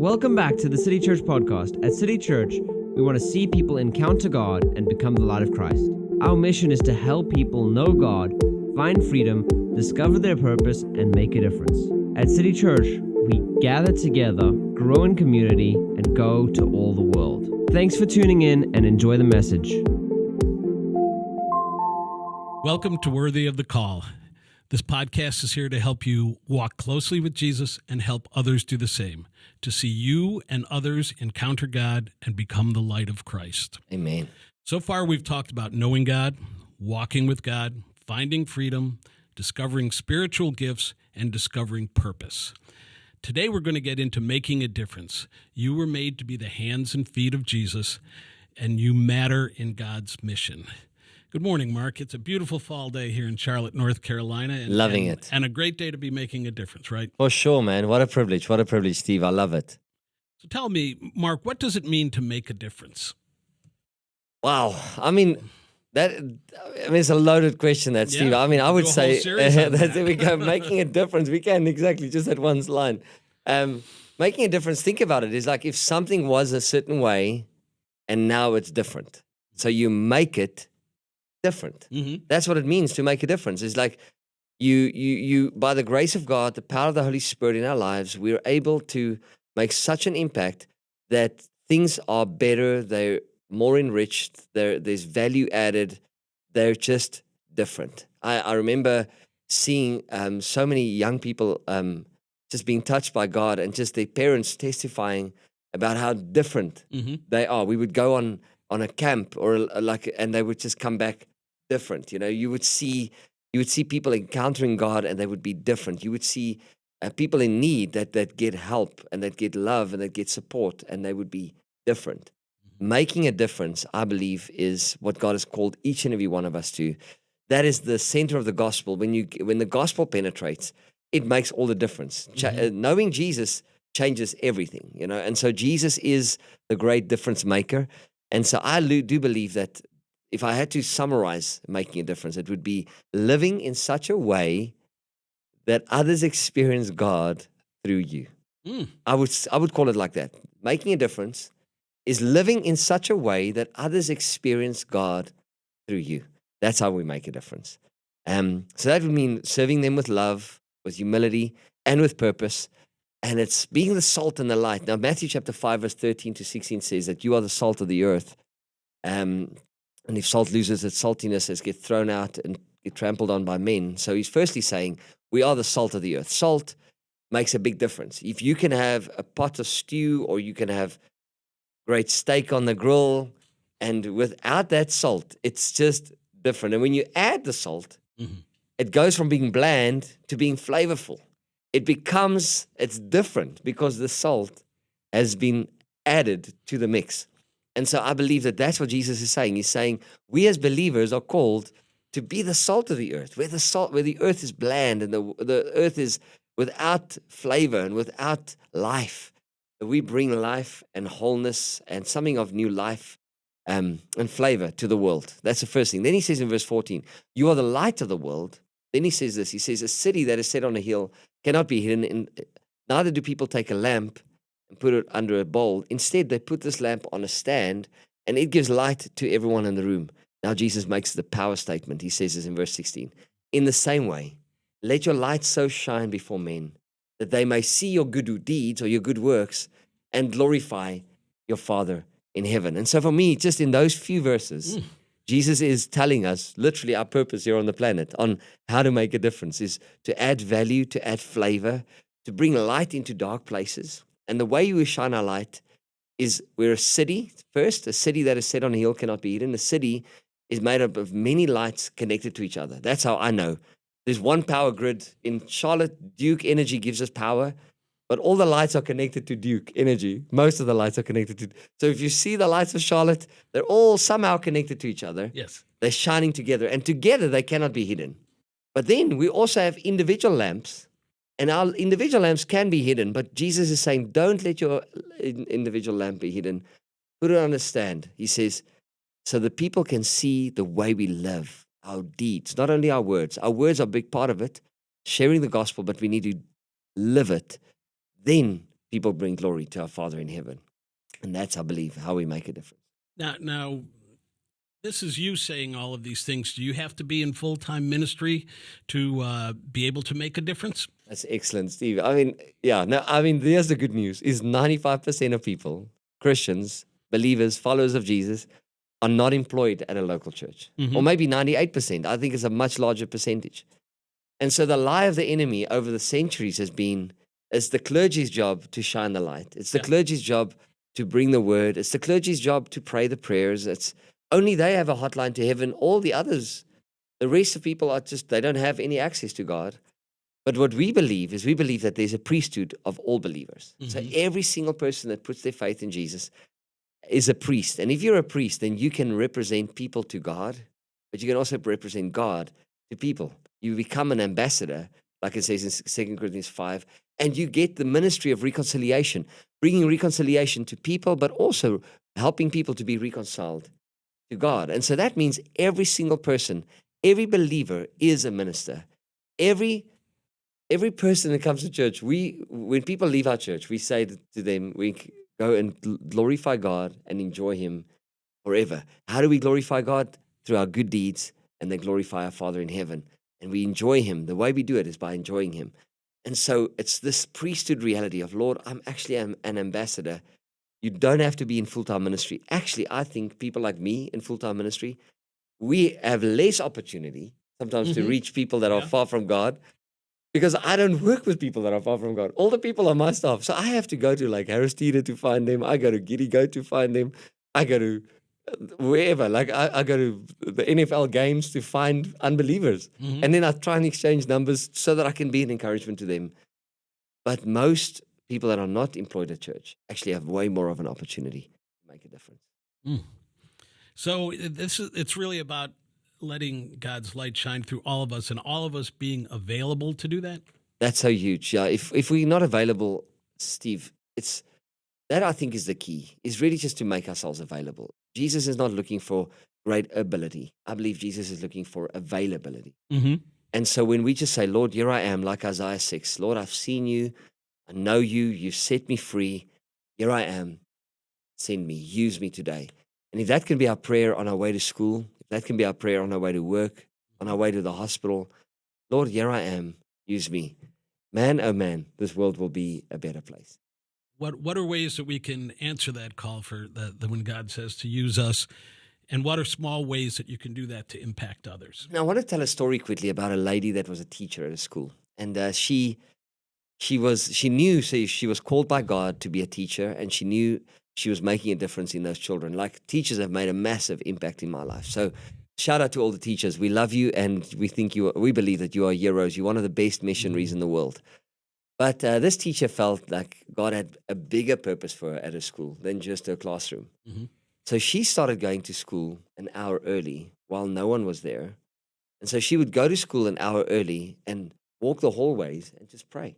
Welcome back to the CityChurch podcast. At CityChurch, we want to see people encounter God and become the light of Christ. Our mission is to help people know God, find freedom, discover their purpose, and make a difference. At CityChurch, we gather together, grow in community, and go to all the world. Thanks for tuning in and enjoy the message. Welcome to Worthy of the Call. This podcast is here to help you walk closely with Jesus and help others do the same, to see you and others encounter God and become the light of Christ. Amen. So far, we've talked about knowing God, walking with God, finding freedom, discovering spiritual gifts, and discovering purpose. Today, we're going to get into making a difference. You were made to be the hands and feet of Jesus, and you matter in God's mission. Good morning, Mark. It's a beautiful fall day here in Charlotte, North Carolina. Loving it. And a great day to be making a difference, right? For sure, man. What a privilege, Steve. I love it. So tell me, Mark, what does it mean to make a difference? Wow. It's a loaded question, that, Steve. Yeah, I would say that we go making a difference. We can exactly just that one line. Making a difference, think about it, is like if something was a certain way and now it's different. So you make it different. Mm-hmm. That's what it means to make a difference. It's like you by the grace of God, the power of the Holy Spirit in our lives, we're able to make such an impact that things are better, they're more enriched, there's value added, they're just different. I remember seeing so many young people just being touched by God and just their parents testifying about how different they are. We would go on a camp and they would just come back different. You know, you would see people encountering God and they would be different. You would see people in need that get help and that get love and that get support, and they would be different. Making a difference, I believe, is what God has called each and every one of us to. That is the center of the gospel. When the gospel penetrates, it makes all the difference. Knowing Jesus changes everything, you know. And so Jesus is the great difference maker. And so I do believe that if I had to summarize making a difference, it would be living in such a way that others experience God through you. I would call it like that. Making a difference is living in such a way that others experience God through you. That's how we make a difference. So that would mean serving them with love, with humility, and with purpose. And it's being the salt and the light. Now, Matthew chapter 5, verse 13 to 16 says that you are the salt of the earth. And if salt loses its saltiness, it gets thrown out and get trampled on by men. So he's firstly saying, we are the salt of the earth. Salt makes a big difference. If you can have a pot of stew or you can have great steak on the grill, and without that salt, it's just different. And when you add the salt, it goes from being bland to being flavorful. It's different because the salt has been added to the mix. And so I believe that that's what Jesus is saying. He's saying we as believers are called to be the salt of the earth, where the earth is bland and the earth is without flavor and without life. We bring life and wholeness and something of new life and flavor to the world. That's the first thing. Then he says in verse 14, you are the light of the world. Then he says this, he says, a city that is set on a hill cannot be hidden. Neither do people take a lamp and put it under a bowl. Instead, they put this lamp on a stand, and it gives light to everyone in the room. Now, Jesus makes the power statement. He says this in verse 16. In the same way, let your light so shine before men that they may see your good deeds or your good works and glorify your Father in heaven. And so for me, just in those few verses, Jesus is telling us literally our purpose here on the planet on how to make a difference is to add value, to add flavor, to bring light into dark places. And the way we shine our light is we're a city. First, a city that is set on a hill cannot be hidden. A city is made up of many lights connected to each other. That's how I know. There's one power grid. In Charlotte, Duke Energy gives us power, but all the lights are connected to Duke Energy. Most of the lights are connected to. So if you see the lights of Charlotte, they're all somehow connected to each other. Yes. They're shining together, and together they cannot be hidden. But then we also have individual lamps. And our individual lamps can be hidden, but Jesus is saying, don't let your individual lamp be hidden. Put it on a stand. He says, so the people can see the way we live, our deeds, not only our words. Our words are a big part of it, sharing the gospel, but we need to live it. Then people bring glory to our Father in heaven. And that's, I believe, how we make a difference. Now, this is you saying all of these things. Do you have to be in full-time ministry to be able to make a difference? That's excellent, Steve. I mean, here's the good news, is 95% of people, Christians, believers, followers of Jesus, are not employed at a local church. Or maybe 98%. I think it's a much larger percentage. And so the lie of the enemy over the centuries has been, it's the clergy's job to shine the light. It's the clergy's job to bring the word. It's the clergy's job to pray the prayers. It's only they have a hotline to heaven. All the others, the rest of people are just, they don't have any access to God. But what we believe is we believe that there's a priesthood of all believers. So every single person that puts their faith in Jesus is a priest. And if you're a priest, then you can represent people to God, but you can also represent God to people. You become an ambassador, like it says in 2 Corinthians 5, and you get the ministry of reconciliation, bringing reconciliation to people, but also helping people to be reconciled to God. And so that means every single person, every believer is a minister. Every person that comes to church, when people leave our church, we say to them, we go and glorify God and enjoy Him forever. How do we glorify God? Through our good deeds, and then glorify our Father in heaven. And we enjoy Him. The way we do it is by enjoying Him. And so it's this priesthood reality of, Lord, I'm actually an ambassador. You don't have to be in full-time ministry. Actually, I think people like me in full-time ministry, we have less opportunity sometimes to reach people that are far from God, because I don't work with people that are far from God. All the people on my staff. So I have to go to like Aristida to find them. I go to Giddy Goat to find them. I go to wherever. Like I go to the NFL games to find unbelievers. And then I try and exchange numbers so that I can be an encouragement to them. But most people that are not employed at church actually have way more of an opportunity to make a difference. So it's really about letting God's light shine through all of us, and all of us being available to do that. That's so huge. Yeah. If we're not available, Steve, that I think is the key, is really just to make ourselves available. Jesus is not looking for great ability. I believe Jesus is looking for availability. And so when we just say, Lord, here I am, like Isaiah 6, Lord, I've seen you, I know you, you've set me free, here I am, send me, use me today. And if that can be our prayer on our way to school, if that can be our prayer on our way to work, on our way to the hospital, Lord, here I am, use me. Man, oh man, this world will be a better place. What are ways that we can answer that call for the when God says to use us, and what are small ways that you can do that to impact others? Now, I want to tell a story quickly about a lady that was a teacher at a school, and she knew, so she was called by God to be a teacher, and she knew she was making a difference in those children. Like, teachers have made a massive impact in my life. So shout out to all the teachers. We love you, and we believe that you are heroes. You're one of the best missionaries in the world. But this teacher felt like God had a bigger purpose for her at her school than just her classroom. So she started going to school an hour early while no one was there. And so she would go to school an hour early and walk the hallways and just pray.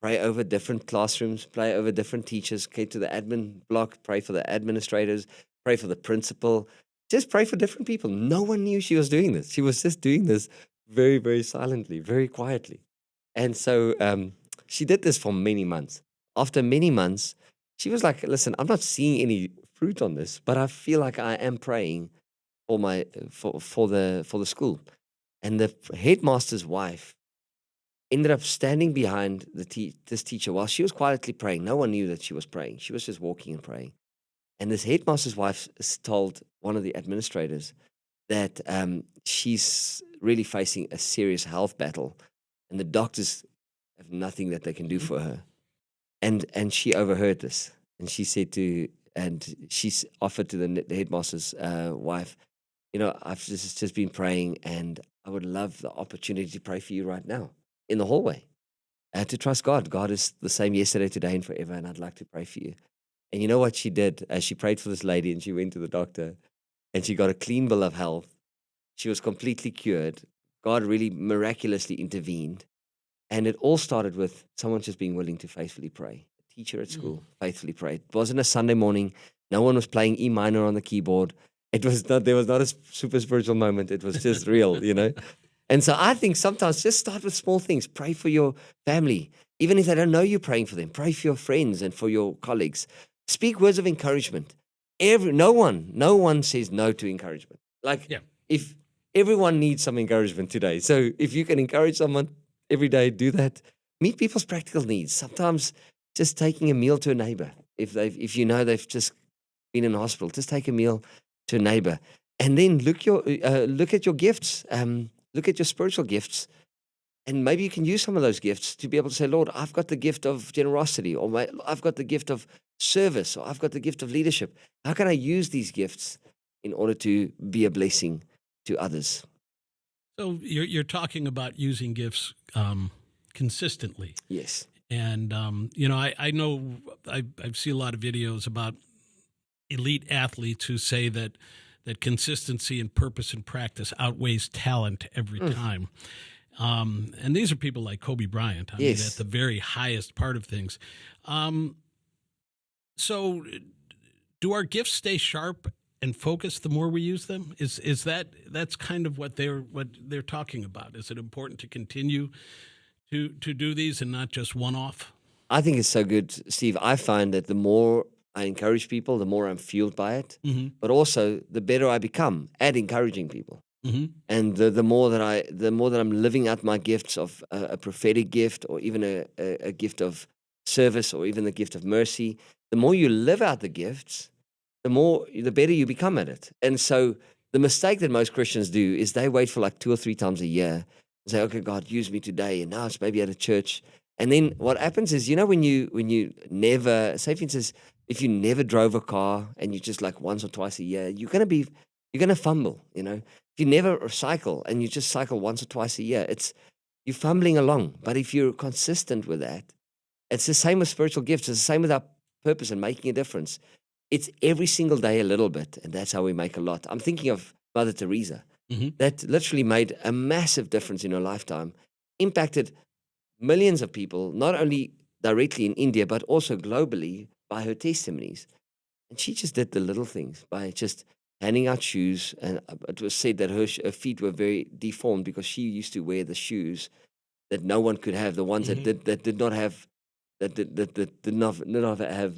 Pray over different classrooms, pray over different teachers, get to the admin block, pray for the administrators, pray for the principal, just pray for different people. No one knew she was doing this. She was just doing this very, very silently, very quietly. And so she did this for many months. After many months, she was like, listen, I'm not seeing any fruit on this, but I feel like I am praying for the school. And the headmaster's wife ended up standing behind this teacher while she was quietly praying. No one knew that she was praying. She was just walking and praying. And this headmaster's wife told one of the administrators that she's really facing a serious health battle, and the doctors have nothing that they can do for her. And she overheard this, and she offered to the headmaster's wife, I've just been praying, and I would love the opportunity to pray for you right now in the hallway. To trust God. God is the same yesterday, today, and forever, and I'd like to pray for you. And you know what she did? She prayed for this lady, and she went to the doctor, and she got a clean bill of health. She was completely cured. God really miraculously intervened. And it all started with someone just being willing to faithfully pray. A teacher at school faithfully prayed. It wasn't a Sunday morning. No one was playing E minor on the keyboard. There was not a super spiritual moment. It was just real, And so I think sometimes just start with small things. Pray for your family. Even if they don't know you're praying for them, pray for your friends and for your colleagues. Speak words of encouragement. No one says no to encouragement. Like, Yeah. if everyone needs some encouragement today. So if you can encourage someone every day, do that. Meet people's practical needs. Sometimes just taking a meal to a neighbor. If you know they've just been in hospital, just take a meal to a neighbor. And then look at your gifts. Look at your spiritual gifts. And maybe you can use some of those gifts to be able to say, Lord, I've got the gift of generosity, or I've got the gift of service, or I've got the gift of leadership. How can I use these gifts in order to be a blessing to others? So you're talking about using gifts consistently. Yes. And, I know I see a lot of videos about elite athletes who say that consistency and purpose and practice outweighs talent every time. And these are people like Kobe Bryant. I mean, at the very highest part of things. So do our gifts stay sharp and focused the more we use them? That's kind of what they're talking about? Is it important to continue to do these and not just one-off? I think it's so good, Steve. I find that the more I encourage people, the more I'm fueled by it, but also the better I become at encouraging people. And the more that I'm living out my gifts of a prophetic gift, or even a gift of service, or even the gift of mercy, the more you live out the gifts, the better you become at it. And so the mistake that most Christians do is they wait for like 2 or 3 times a year and say, okay, God, use me today. And now it's maybe at a church. And then what happens is, when you never, say for instance, if you never drove a car and you just like once or twice a year, you're going to fumble, If you never cycle and you just cycle once or twice a year, you're fumbling along. But if you're consistent with that, it's the same with spiritual gifts. It's the same with our purpose and making a difference. It's every single day a little bit, and that's how we make a lot. I'm thinking of Mother Teresa. That literally made a massive difference in her lifetime, impacted millions of people, not only directly in India, but also globally by her testimonies. And she just did the little things by just handing out shoes. And it was said that her feet were very deformed because she used to wear the shoes that no one could have, the ones that did not have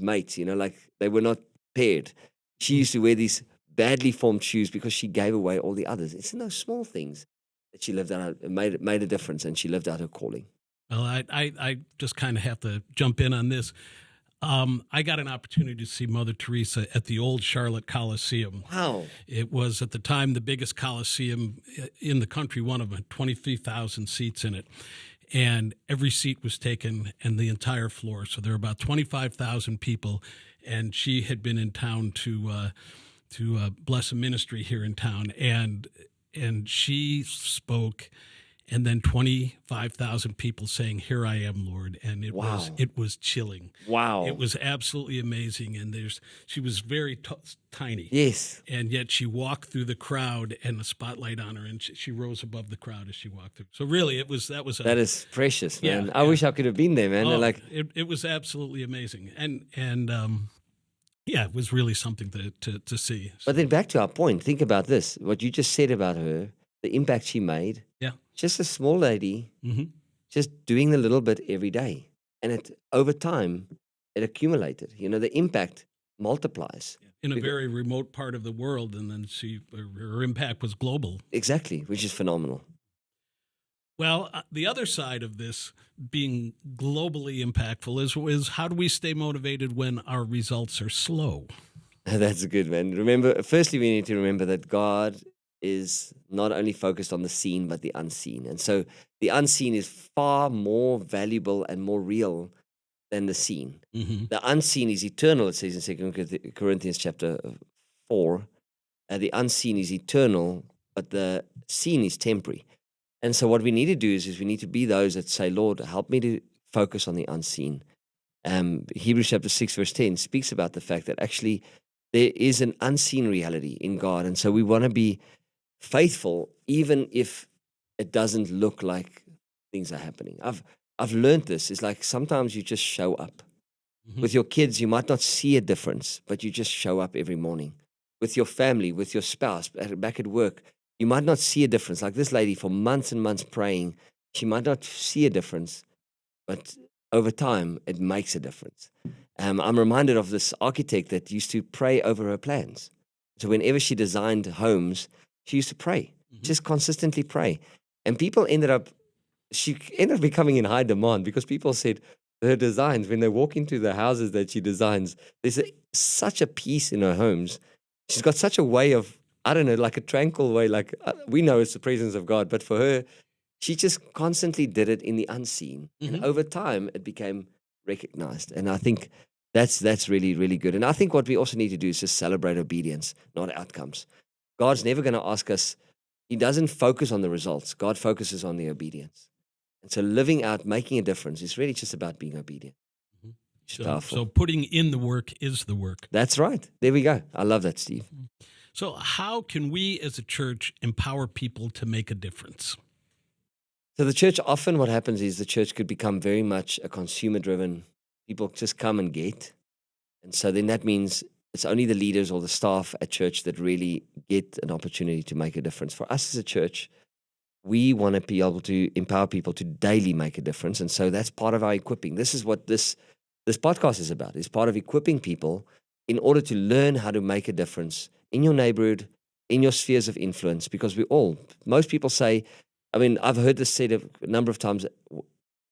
mates, like they were not paired. She used to wear these badly formed shoes because she gave away all the others. It's in those small things that she lived out, made a difference, and she lived out her calling. Well, I just kind of have to jump in on this. I got an opportunity to see Mother Teresa at the old Charlotte Coliseum. Wow. It was at the time the biggest Coliseum in the country, one of them, 23,000 seats in it. And every seat was taken, and the entire floor. So there were about 25,000 people, and she had been in town to bless a ministry here in town, and she spoke. And then 25,000 people saying, "Here I am, Lord," and it was chilling. Wow, it was absolutely amazing. And she was very tiny, yes, and yet she walked through the crowd, and the spotlight on her, and she rose above the crowd as she walked through. So really, that is precious, man. I wish I could have been there, man. Oh, it was absolutely amazing, and it was really something to see. But then back to our point, think about this: what you just said about her, the impact she made. Yeah. Just a small lady, just doing a little bit every day. And over time, it accumulated. The impact multiplies. In a very remote part of the world, and then her impact was global. Exactly, which is phenomenal. Well, the other side of this being globally impactful is how do we stay motivated when our results are slow? That's good, man. Firstly, we need to remember that God is not only focused on the seen, but the unseen. And so the unseen is far more valuable and more real than the seen. The unseen is eternal, it says in 2 Corinthians chapter 4. The unseen is eternal, but the seen is temporary. And so what we need to do is we need to be those that say, Lord, help me to focus on the unseen. Hebrews chapter 6, verse 10 speaks about the fact that actually there is an unseen reality in God. And so we want to be faithful, even if it doesn't look like things are happening. I've learned this. It's like sometimes you just show up. With your kids, you might not see a difference, but you just show up every morning. With your family, with your spouse, back at work, you might not see a difference. Like this lady, for months and months praying, she might not see a difference, but over time, it makes a difference. I'm reminded of this architect that used to pray over her plans. So whenever she designed homes, she used to pray, just consistently pray. And she ended up becoming in high demand because people said her designs, when they walk into the houses that she designs, there's such a peace in her homes. She's got such a way of, I don't know, like a tranquil way, like we know it's the presence of God, but for her, she just constantly did it in the unseen. And over time, it became recognized. And I think that's really, really good. And I think what we also need to do is just celebrate obedience, not outcomes. God's never going to ask us, He doesn't focus on the results. God focuses on the obedience. And so living out, making a difference is really just about being obedient. So putting in the work is the work. That's right. There we go. I love that, Steve. So how can we as a church empower people to make a difference? So the church, often what happens is the church could become very much a consumer-driven. People just come and get. And so then that means it's only the leaders or the staff at church that really get an opportunity to make a difference. For us as a church, we want to be able to empower people to daily make a difference. And so that's part of our equipping. This is what this podcast is about. It's part of equipping people in order to learn how to make a difference in your neighborhood, in your spheres of influence, because most people say, I mean, I've heard this said a number of times,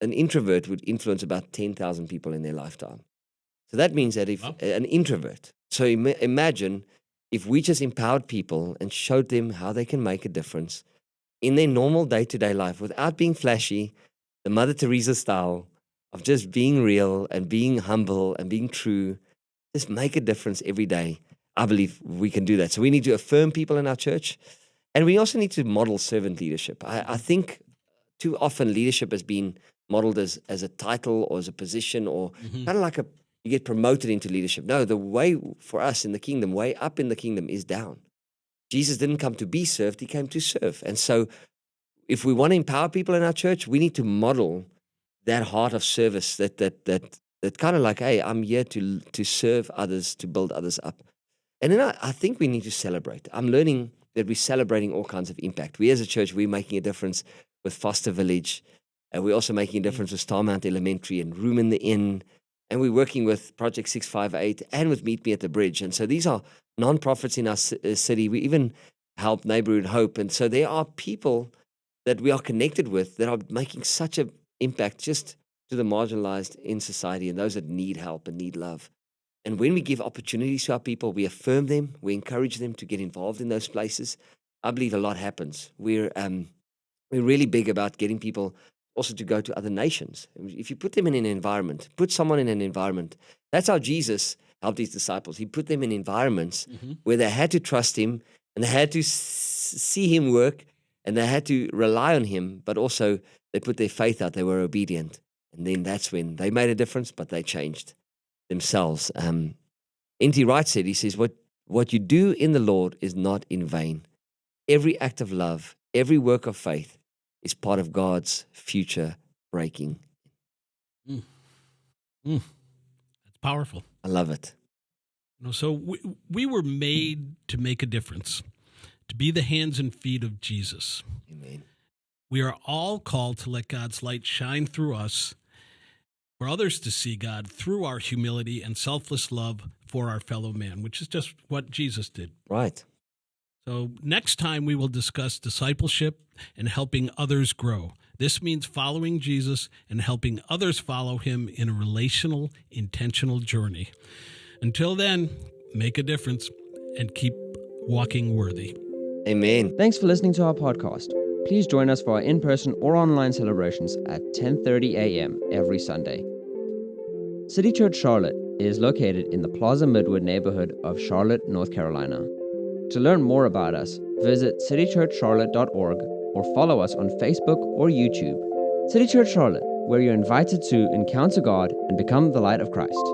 an introvert would influence about 10,000 people in their lifetime. So that means that if an introvert, so imagine if we just empowered people and showed them how they can make a difference in their normal day-to-day life without being flashy, the Mother Teresa style of just being real and being humble and being true, just make a difference every day. I believe we can do that. So we need to affirm people in our church. And we also need to model servant leadership. I think too often leadership has been modeled as a title or as a position or kind of like you get promoted into leadership. No, the way for us in the kingdom, way up in the kingdom is down. Jesus didn't come to be served, He came to serve. And so if we want to empower people in our church, we need to model that heart of service that kind of like, hey, I'm here to serve others, to build others up. And then I think we need to celebrate. I'm learning that we're celebrating all kinds of impact. We as a church, we're making a difference with Foster Village. And we're also making a difference with Starmount Elementary and Room in the Inn. And we're working with Project 658 and with Meet Me at the Bridge. And so these are nonprofits in our city. We even help Neighborhood Hope. And so there are people that we are connected with that are making such an impact just to the marginalized in society and those that need help and need love. And when we give opportunities to our people, we affirm them, we encourage them to get involved in those places. I believe a lot happens. We're really big about getting people also to go to other nations. If you put them in an environment, put someone in an environment, that's how Jesus helped His disciples. He put them in environments where they had to trust Him and they had to see Him work and they had to rely on Him, but also they put their faith out, they were obedient. And then that's when they made a difference, but they changed themselves. N.T. Wright said, he says, what you do in the Lord is not in vain. Every act of love, every work of faith is part of God's future breaking. That's powerful. I love it. So we were made to make a difference, to be the hands and feet of Jesus. Amen. We are all called to let God's light shine through us for others to see God through our humility and selfless love for our fellow man, which is just what Jesus did. Right. So next time we will discuss discipleship and helping others grow. This means following Jesus and helping others follow Him in a relational, intentional journey. Until then, make a difference and keep walking worthy. Amen. Thanks for listening to our podcast. Please join us for our in-person or online celebrations at 10:30 a.m. every Sunday. City Church Charlotte is located in the Plaza Midwood neighborhood of Charlotte, North Carolina. To learn more about us, visit citychurchcharlotte.org or follow us on Facebook or YouTube. City Church Charlotte, where you're invited to encounter God and become the light of Christ.